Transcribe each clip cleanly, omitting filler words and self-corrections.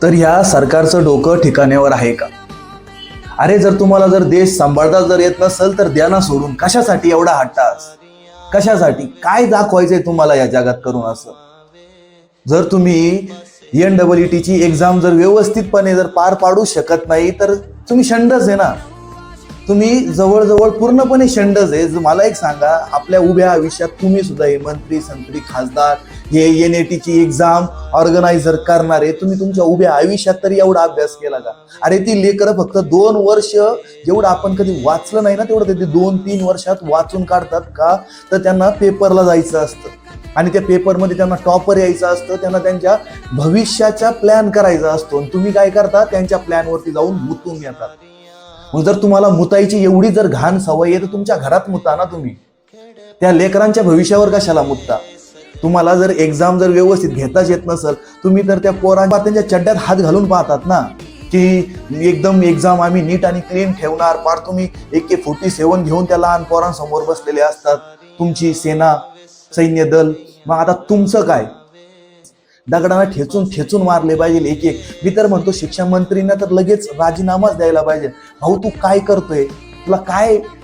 तर ह्या सरकारचं डोकं ठिकाण्यावर आहे का? अरे जर तुम्हाला जर देश सांभाळता जर येत नसेल तर द्या ना सोडून. कशासाठी एवढा हट्टास? कशासाठी? काय दाखवायचंय तुम्हाला या जगात करून असं? जर तुम्ही NEET ची एक्झाम जर व्यवस्थितपणे जर पार पाडू शकत नाही तर तुम्ही शंडच आहे ना. तुम्ही जवळजवळ पूर्णपणे शंडच आहे. मला एक सांगा, आपल्या उभ्या आयुष्यात तुम्ही सुद्धा हे मंत्री संत्री खासदार हे NEET ची एक्झाम ऑर्गनायझर करणारे तुम्ही तुमच्या उभ्या आयुष्यात तरी एवढा अभ्यास केला का? अरे ती लेकरं फक्त 2 वर्ष जेवढं आपण कधी वाचलं नाही ना तेवढं ते 2-3 वर्षात वाचून काढतात का? तर त्यांना पेपरला जायचं असतं आणि त्या पेपरमध्ये त्यांना टॉपर यायचं असतं, त्यांना त्यांच्या भविष्याचा प्लॅन करायचा असतो. तुम्ही काय करता? त्यांच्या प्लॅनवरती जाऊन मुतून येतात. मग जर तुम्हाला मुतायची एवढी जर घाण सवय आहे तर तुमच्या घरात मुता ना तुम्ही. त्या लेकरांच्या भविष्यावर कशाला मुतता? तुम्हाला जर एक्झाम जर व्यवस्थित घेताच येत नसेल, तुम्ही तर त्या पोरांच्या त्यांच्या चड्ड्यात हात घालून पाहतात ना की एकदम एक्झाम आम्ही नीट आणि क्लीन ठेवणार. पार तुम्ही AK-47 घेऊन त्या लहान पोरांसमोर बसलेले असतात, तुमची सेना सैन्य दल. मग आता तुमचं काय? दगडांना ठेचून ठेचून मारले पाहिजे एक एक. मी तर म्हणतो शिक्षण मंत्रींना तर लगेच राजीनामाच द्यायला पाहिजे. भाऊ तू काय करतोय?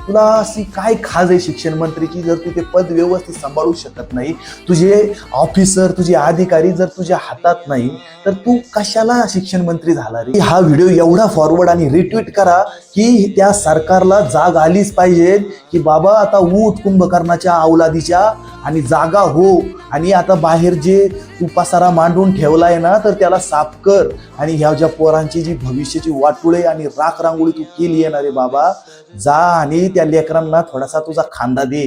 तुला अशी काय खाज आहे शिक्षण मंत्रीची? जर तू ते पद व्यवस्थित सांभाळू शकत नाही, तुझे ऑफिसर तुझे अधिकारी जर तुझ्या हातात नाही तर तू कशाला शिक्षण मंत्री झाला रे? हा व्हिडिओ एवढा फॉरवर्ड आणि रिट्वीट करा की त्या सरकारला जाग आलीच पाहिजे की बाबा आता उठ कुंभकर्णाच्या अवलादीच्या आणि जागा हो. आणि आता बाहेर जे तू पसारा मांडून ठेवलाय ना तर त्याला साफ कर. आणि ह्या ज्या पोरांची जी भविष्याची वाटुळे आणि राख रांगोळी तू केली आहे ना रे बाबा, जा आणि त्या लेकरांना थोडासा तुझा खांदा दे.